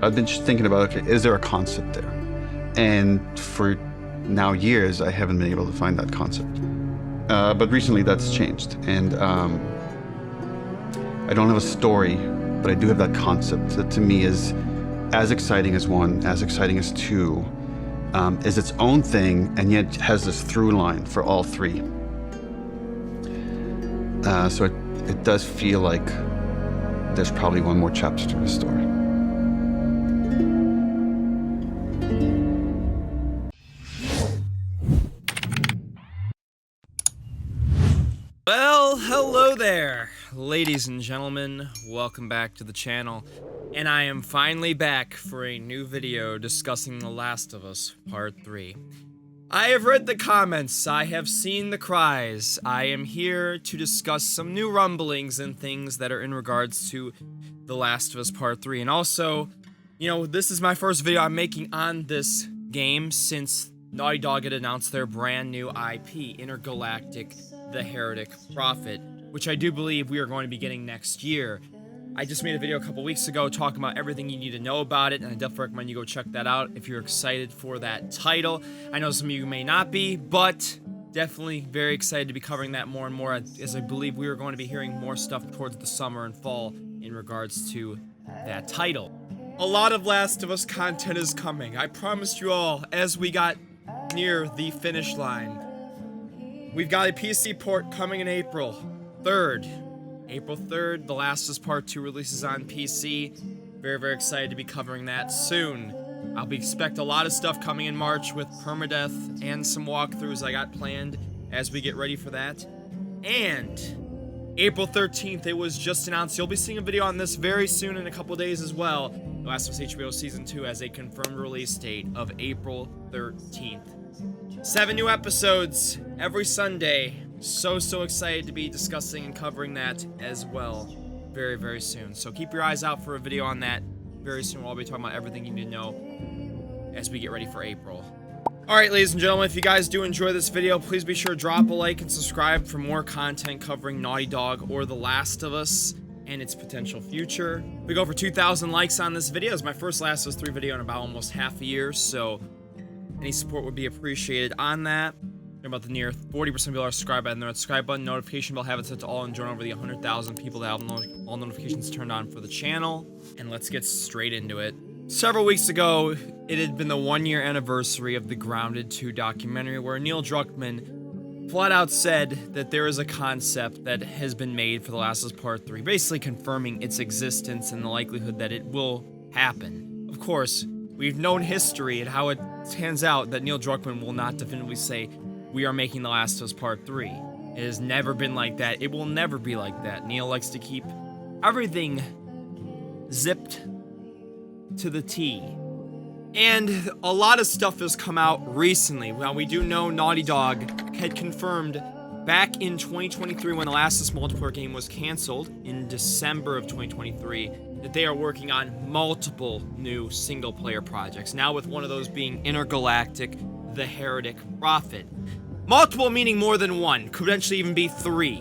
I've been thinking about, okay, is there a concept there? And for now years, I haven't been able to find that concept. But recently that's changed, and I don't have a story, but I do have that concept that to me is as exciting as 1, as exciting as 2, is its own thing, and yet has this through line for all 3. So it does feel like there's probably one more chapter to the story. Well, hello there, ladies and gentlemen. Welcome back to the channel. And I am finally back for a new video discussing The Last of Us Part 3. I have read the comments, I have seen the cries. I am here to discuss some new rumblings and things that are in regards to The Last of Us Part 3. And also, you know, this is my first video I'm making on this game since Naughty Dog had announced their brand new IP, Intergalactic, the Heretic Prophet, which I do believe we are going to be getting next year. I just made a video a couple weeks ago talking about everything you need to know about it, and I definitely recommend you go check that out if you're excited for that title. I know some of you may not be, but definitely very excited to be covering that more and more, as I believe we are going to be hearing more stuff towards the summer and fall in regards to that title. A lot of Last of Us content is coming. I promised you all as we got near the finish line. We've got a PC port coming in April 3rd. April 3rd, The Last of Us Part 2 releases on PC. Very, very excited to be covering that soon. I'll expect a lot of stuff coming in March with permadeath and some walkthroughs I got planned as we get ready for that. And April 13th, it was just announced. You'll be seeing a video on this very soon in a couple days as well. The Last of Us HBO Season 2 has a confirmed release date of April 13th. 7 new episodes every Sunday. So excited to be discussing and covering that as well very, very soon. So keep your eyes out for a video on that very soon. We'll be talking about everything you need to know as we get ready for April. Alright, ladies and gentlemen, if you guys do enjoy this video, please be sure to drop a like and subscribe for more content covering Naughty Dog or The Last of Us and its potential future. We go for 2,000 likes on this video. It's my first Last of Us 3 video in about almost half a year, so any support would be appreciated on that. About the near 40% of people are subscribed by the subscribe button, notification bell, have it set to all, and join over the 100,000 people that have all notifications turned on for the channel. And let's get straight into it. Several weeks ago, it had been the 1-year anniversary of the Grounded 2 documentary, where Neil Druckman flat out said that there is a concept that has been made for The Last of Us Part 3, basically confirming its existence and the likelihood that it will happen. Of course, we've known history and how it turns out that Neil Druckman will not definitively say, we are making The Last of Us Part 3. It has never been like that. It will never be like that. Neil likes to keep everything zipped to the T. And a lot of stuff has come out recently. Well, we do know Naughty Dog had confirmed back in 2023 when the Last of Us multiplayer game was canceled in December of 2023 that they are working on multiple new single-player projects. Now with one of those being Intergalactic, the Heretic Prophet. Multiple meaning more than one, could potentially even be 3.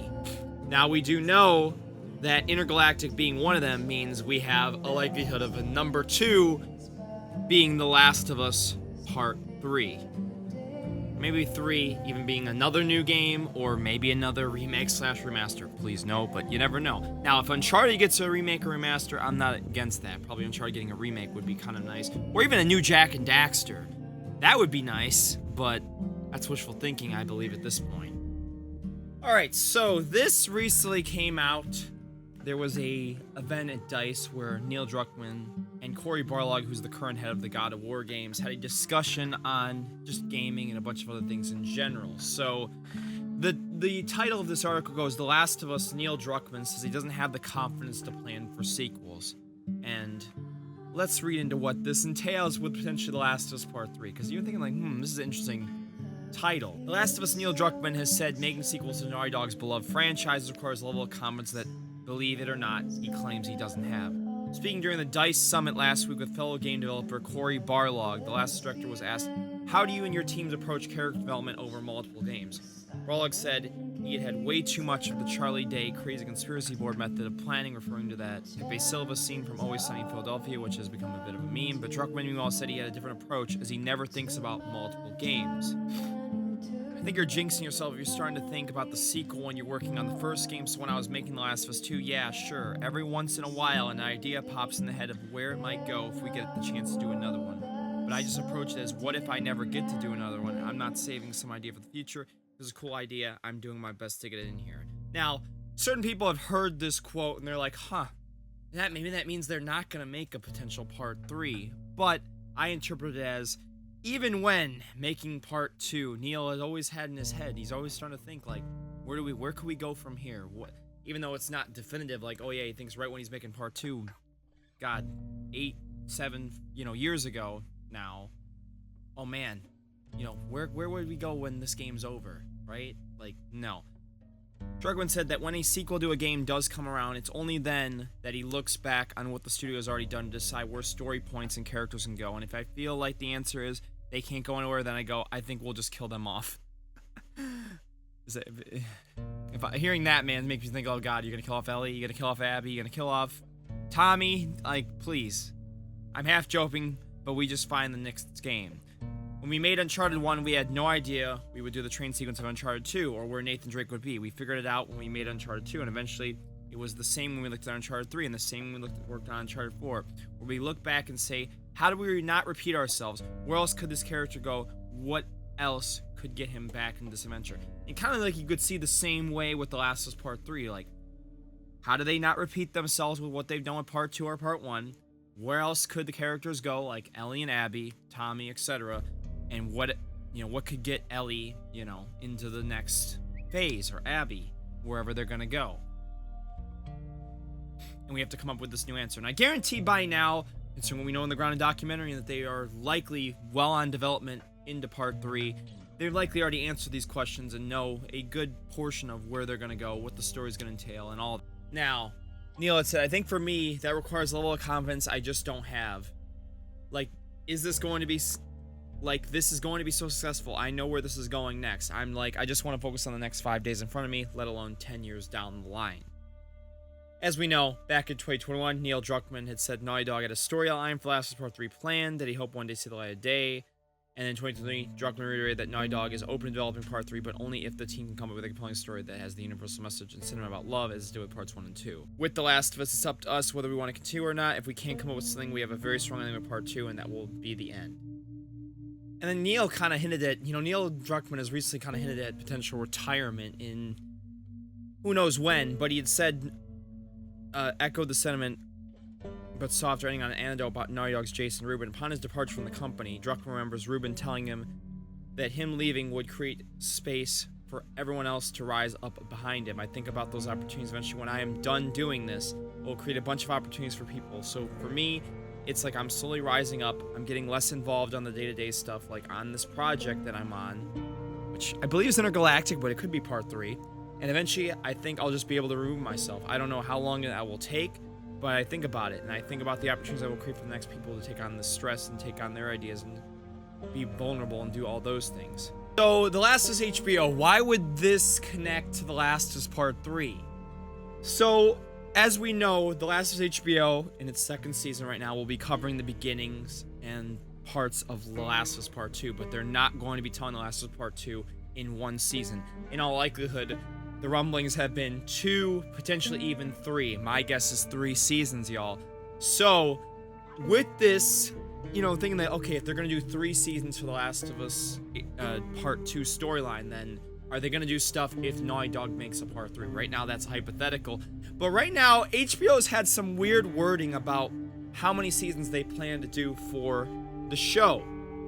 Now we do know that Intergalactic being one of them means we have a likelihood of a number 2 being The Last of Us Part 3. Maybe 3 even being another new game, or maybe another remake/remaster. Please no, but you never know. Now if Uncharted gets a remake or remaster, I'm not against that. Probably Uncharted getting a remake would be kind of nice. Or even a new Jak and Daxter. That would be nice, but that's wishful thinking, I believe, at this point. Alright, so this recently came out. There was a event at DICE where Neil Druckman and Cory Barlog, who's the current head of the God of War games, had a discussion on just gaming and a bunch of other things in general. So the title of this article goes, The Last of Us, Neil Druckman says he doesn't have the confidence to plan for sequels. And let's read into what this entails with potentially The Last of Us Part 3, because you're thinking like, this is an interesting title. The Last of Us Neil Druckman has said making sequels to Naughty Dog's beloved franchise requires a level of confidence that, believe it or not, he claims he doesn't have. Speaking during the DICE Summit last week with fellow game developer Cory Barlog, the Last of Us director was asked how do you and your teams approach character development over multiple games? Rolog said he had had way too much of the Charlie Day crazy conspiracy board method of planning, referring to that Pepe Silva scene from Always Sunny in Philadelphia, which has become a bit of a meme, but Druckman meanwhile said he had a different approach as he never thinks about multiple games. I think you're jinxing yourself if you're starting to think about the sequel when you're working on the first game. So when I was making The Last of Us 2, yeah, sure, every once in a while an idea pops in the head of where it might go if we get the chance to do another one. But I just approach it as, what if I never get to do another one? I'm not saving some idea for the future. This is a cool idea. I'm doing my best to get it in here. Now, certain people have heard this quote and they're like, huh, maybe that means they're not going to make a potential part 3. But I interpret it as, even when making part 2, Neil has always had in his head, he's always starting to think like, where could we go from here? What, even though it's not definitive, like, oh yeah, he thinks right when he's making part 2, God, 8, 7, years ago now, oh man, where would we go when this game's over, right? Like, no. Druckman said that when a sequel to a game does come around, it's only then that he looks back on what the studio has already done to decide where story points and characters can go. And if I feel like the answer is they can't go anywhere, then I think we'll just kill them off. Hearing that, man, makes me think, oh god, you're gonna kill off Ellie, you're gonna kill off Abby, you're gonna kill off Tommy? Like, please. I'm half joking, but we just find the next game. When we made Uncharted 1, we had no idea we would do the train sequence of Uncharted 2, or where Nathan Drake would be. We figured it out when we made Uncharted 2, and eventually it was the same when we looked at Uncharted 3, and the same when we worked on Uncharted 4, where we look back and say, how do we not repeat ourselves? Where else could this character go? What else could get him back into this adventure? And kind of like you could see the same way with The Last of Us Part 3, like, how do they not repeat themselves with what they've done with Part 2 or Part 1? Where else could the characters go, like Ellie and Abby, Tommy, etc., and what could get Ellie, into the next phase, or Abby, wherever they're gonna go. And we have to come up with this new answer. And I guarantee by now, considering what we know in the grounded documentary, that they are likely well on development into part 3. They've likely already answered these questions and know a good portion of where they're gonna go, what the story's gonna entail, and all. Now, Neil had said, I think for me, that requires a level of confidence I just don't have. Like, is this going to be... Like, this is going to be so successful. I know where this is going next. I'm like, I just want to focus on the next 5 days in front of me, let alone 10 years down the line. As we know, back in 2021, Neil Druckman had said Naughty Dog had a storyline for Last of Us Part 3 planned that he hoped one day see the light of day. And in 2023, Druckman reiterated that Naughty Dog is open to developing Part 3, but only if the team can come up with a compelling story that has the universal message and cinema about love as it did with Parts 1 and 2. With The Last of Us, it's up to us whether we want to continue or not. If we can't come up with something, we have a very strong ending with Part 2, and that will be the end. And then Neil kind of hinted at, Neil Druckman has recently kind of hinted at potential retirement in who knows when, but he had said, echoed the sentiment, but soft writing on an anecdote about Naughty Dog's Jason Rubin. Upon his departure from the company, Druckman remembers Rubin telling him that him leaving would create space for everyone else to rise up behind him. I think about those opportunities eventually. When I am done doing this, it will create a bunch of opportunities for people. So for me, it's like I'm slowly rising up. I'm getting less involved on the day-to-day stuff, like on this project that I'm on, which I believe is Intergalactic, but it could be part 3. And eventually, I think I'll just be able to remove myself. I don't know how long that will take, but I think about it, and I think about the opportunities I will create for the next people to take on the stress and take on their ideas and be vulnerable and do all those things. So, The Last of Us HBO, why would this connect to The Last of Us Part 3? So, as we know, The Last of Us HBO, in its 2nd season right now, will be covering the beginnings and parts of The Last of Us Part 2, but they're not going to be telling The Last of Us Part 2 in one season. In all likelihood, the rumblings have been 2, potentially even 3. My guess is 3 seasons, y'all. So, with this, thinking that, okay, if they're going to do 3 seasons for The Last of Us Part 2 storyline, then are they going to do stuff if Naughty Dog makes a Part 3? Right now, that's hypothetical. But right now, HBO's had some weird wording about how many seasons they plan to do for the show.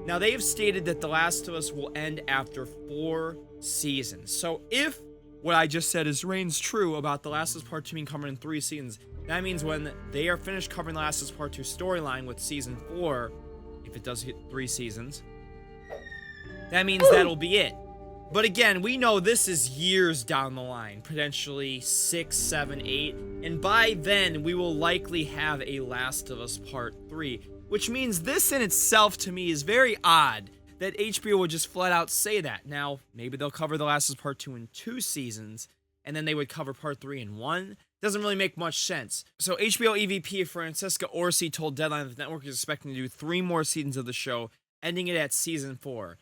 Now, they've stated that The Last of Us will end after 4 seasons. So if what I just said reigns true about The Last of Us Part 2 being covered in 3 seasons, that means when they are finished covering The Last of Us Part 2 storyline with Season 4, if it does hit 3 seasons, that means that'll be it. But again, we know this is years down the line, potentially 6, 7, 8, and by then we will likely have a Last of Us Part 3, which means this in itself to me is very odd that HBO would just flat out say that. Now, maybe they'll cover The Last of Us Part 2 in 2 seasons, and then they would cover Part 3 in 1. Doesn't really make much sense. So HBO EVP Francesca Orsi told Deadline that the network is expecting to do 3 more seasons of the show, ending it at season 4.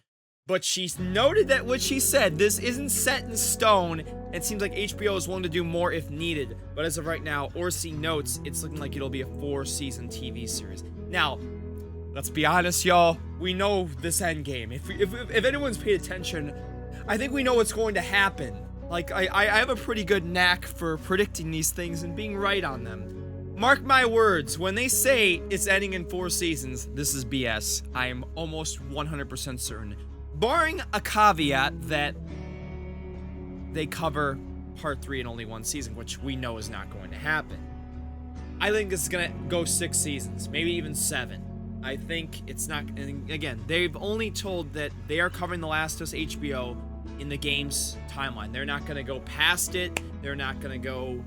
But she noted that what she said, this isn't set in stone. It seems like HBO is willing to do more if needed. But as of right now, Orsi notes it's looking like it'll be a 4-season TV series. Now, let's be honest, y'all. We know this endgame. If anyone's paid attention, I think we know what's going to happen. Like, I have a pretty good knack for predicting these things and being right on them. Mark my words, when they say it's ending in 4 seasons, this is BS. I am almost 100% certain. Barring a caveat that they cover Part 3 in only 1 season, which we know is not going to happen. I think this is going to go 6 seasons, maybe even 7. I think it's not, and again, they've only told that they are covering The Last of Us HBO in the game's timeline. They're not going to go past it. They're not going to go,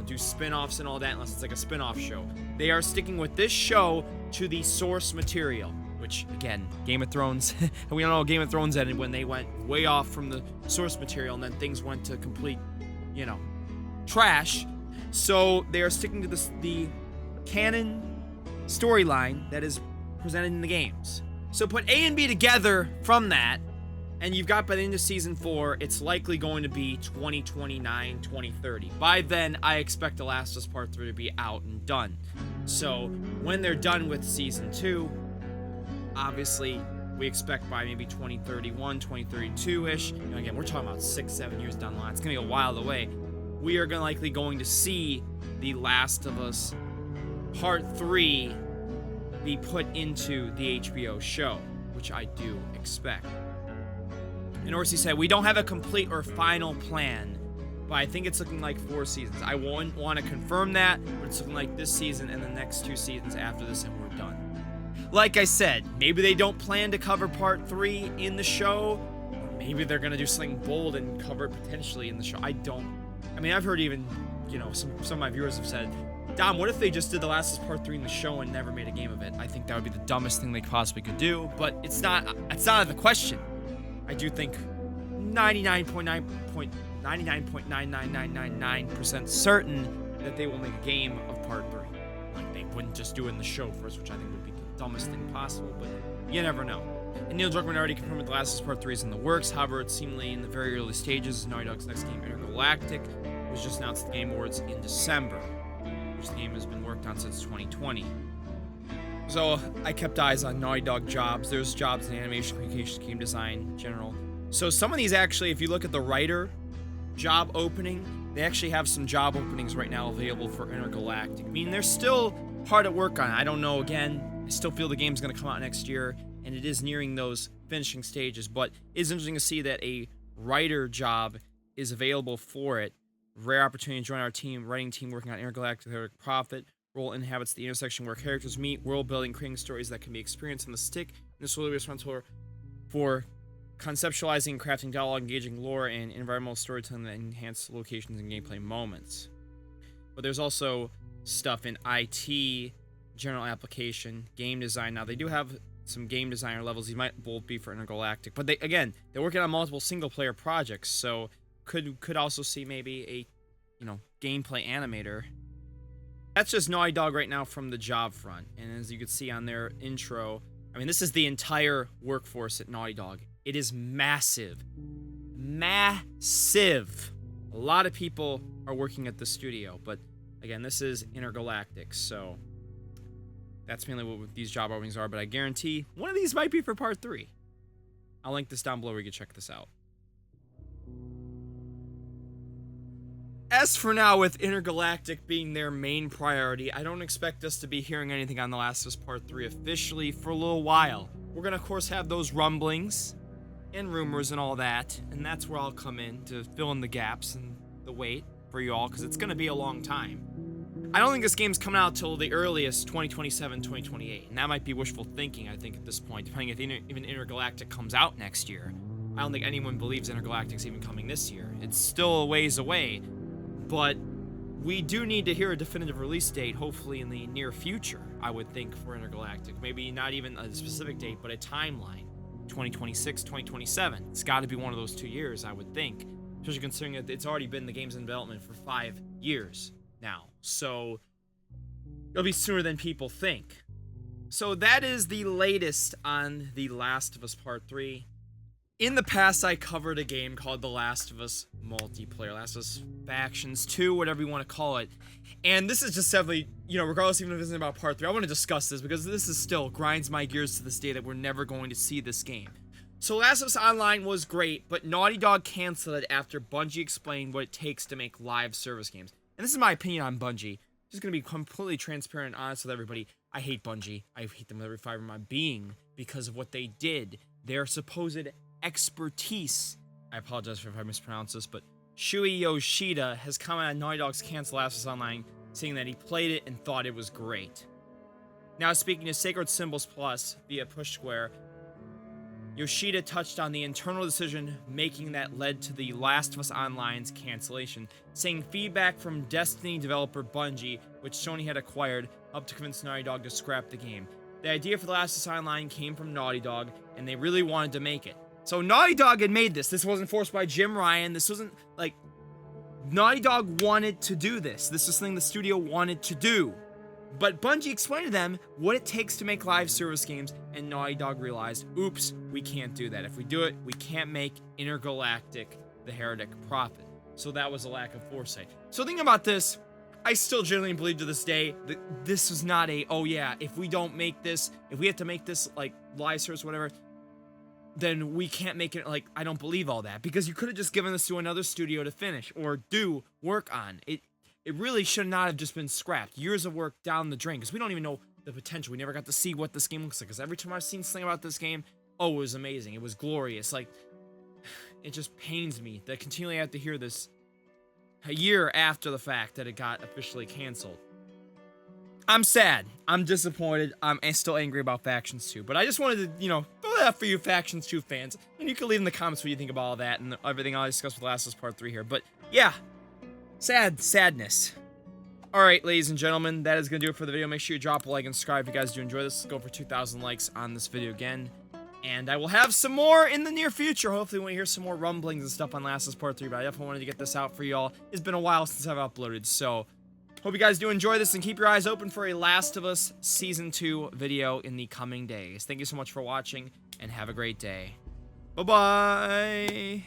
do spin-offs and all that unless it's like a spin-off show. They are sticking with this show to the source material, which, again, Game of Thrones, we don't know how Game of Thrones ended when they went way off from the source material and then things went to complete, trash. So they are sticking to the canon storyline that is presented in the games. So put A and B together from that, and you've got by the end of season 4, it's likely going to be 2029, 2030. By then, I expect The Last of Us Part 3 to be out and done. So when they're done with season 2, obviously, we expect by maybe 2031, 2032-ish. Again, we're talking about 6-7 years down the line. It's going to be a while away. We are likely going to see The Last of Us Part 3 be put into the HBO show, which I do expect. And Orsi said, we don't have a complete or final plan, but I think it's looking like 4 seasons. I won't want to confirm that, but it's looking like this season and the next 2 seasons after this, and we're done. Like I said, maybe they don't plan to cover Part 3 in the show. Or maybe they're going to do something bold and cover it potentially in the show. I've heard even, some of my viewers have said, Dom, what if they just did The Last of Us Part 3 in the show and never made a game of it? I think that would be the dumbest thing they possibly could do, but it's not out of the question. I do think 99.99999% certain that they will make a game of Part 3. Like, they wouldn't just do it in the show first, which I think would be the dumbest thing possible, but you never know. And Neil Druckman already confirmed that The Last of Us Part 3 is in the works. However, it's seemingly in the very early stages. Naughty Dog's next game, Intergalactic, was just announced at the Game Awards in December, which the game has been worked on since 2020. So I kept eyes on Naughty Dog jobs. There's jobs in animation, communications, game design, general. So some of these actually, if you look at the writer job opening, they actually have some job openings right now available for Intergalactic. I mean, they're still hard at work on it. I don't know, again, I still feel the game's going to come out next year, and it is nearing those finishing stages, but it's interesting to see that a writer job is available for it. Rare opportunity to join our writing team working on Intergalactic, Heretic Prophet. Role inhabits the intersection where characters meet, world building, creating stories that can be experienced on the stick. This will be responsible for conceptualizing and crafting dialogue, engaging lore, and environmental storytelling that enhance locations and gameplay moments. But there's also stuff in IT, general application, game design. Now, they do have some game designer levels. These might both be for Intergalactic. But they're working on multiple single-player projects, so could also see maybe a, gameplay animator. That's just Naughty Dog right now from the job front. And as you can see on their intro, this is the entire workforce at Naughty Dog. It is massive. Massive. A lot of people are working at the studio, but again, this is Intergalactic, so that's mainly what these job openings are, but I guarantee one of these might be for Part 3. I'll link this down below where you can check this out. As for now, with Intergalactic being their main priority, I don't expect us to be hearing anything on The Last of Us Part 3 officially for a little while. We're going to, of course, have those rumblings and rumors and all that, and that's where I'll come in to fill in the gaps and the wait for you all, because it's going to be a long time. I don't think this game's coming out till the earliest 2027, 2028, and that might be wishful thinking, I think, at this point, depending if even Intergalactic comes out next year. I don't think anyone believes Intergalactic's even coming this year. It's still a ways away, but we do need to hear a definitive release date, hopefully in the near future, I would think, for Intergalactic. Maybe not even a specific date, but a timeline. 2026, 2027. It's got to be one of those 2 years, I would think. Especially considering that it's already been the game's in development for 5 years now. So it'll be sooner than people think. So that is the latest on The Last of Us Part 3. In the past, I covered a game called The Last of Us Multiplayer, Last of Us Factions 2, whatever you want to call it. And this is just definitely, you know, regardless even if it isn't about Part 3, I want to discuss this because this is still grinds my gears to this day that we're never going to see this game. So Last of Us Online was great, but Naughty Dog canceled it after Bungie explained what it takes to make live service games. And this is my opinion on Bungie. Just going to be completely transparent and honest with everybody. I hate Bungie. I hate them with every fiber of my being because of what they did. Their supposed expertise. I apologize if I mispronounce this, but Shuei Yoshida has commented on Naughty Dog's cancel Last of Us Online, saying that he played it and thought it was great. Now speaking to Sacred Symbols Plus via Push Square, Yoshida touched on the internal decision making that led to the Last of Us Online's cancellation, saying feedback from Destiny developer Bungie, which Sony had acquired, helped to convince Naughty Dog to scrap the game. The idea for The Last of Us Online came from Naughty Dog, and they really wanted to make it. So Naughty Dog had made this. This wasn't forced by Jim Ryan. This wasn't, like, Naughty Dog wanted to do this. This was something the studio wanted to do. But Bungie explained to them what it takes to make live service games, and Naughty Dog realized, oops, we can't do that. If we do it, we can't make Intergalactic the Heretic Prophet. So that was a lack of foresight. So thinking about this, I still genuinely believe to this day that this was not a, oh yeah, if we don't make this, if we have to make this, like, live service, whatever, then we can't make it. Like, I don't believe all that, because you could have just given this to another studio to finish or do work on. It really should not have just been scrapped. Years of work down the drain, because we don't even know the potential. We never got to see what this game looks like, because every time I've seen something about this game, oh, it was amazing. It was glorious. Like, it just pains me that I continually have to hear this a year after the fact that it got officially canceled. I'm sad. I'm disappointed. I'm still angry about Factions 2. But I just wanted to, you know, throw that out for you Factions 2 fans. And you can leave in the comments what you think about all that and everything I'll discuss with Last of Us Part 3 here. But, yeah. Sadness. Alright, ladies and gentlemen, that is going to do it for the video. Make sure you drop a like and subscribe if you guys do enjoy this. Let's go for 2,000 likes on this video again. And I will have some more in the near future. Hopefully we'll hear some more rumblings and stuff on Last of Us Part 3. But I definitely wanted to get this out for y'all. It's been a while since I've uploaded, so hope you guys do enjoy this and keep your eyes open for a Last of Us Season 2 video in the coming days. Thank you so much for watching, and have a great day. Bye-bye!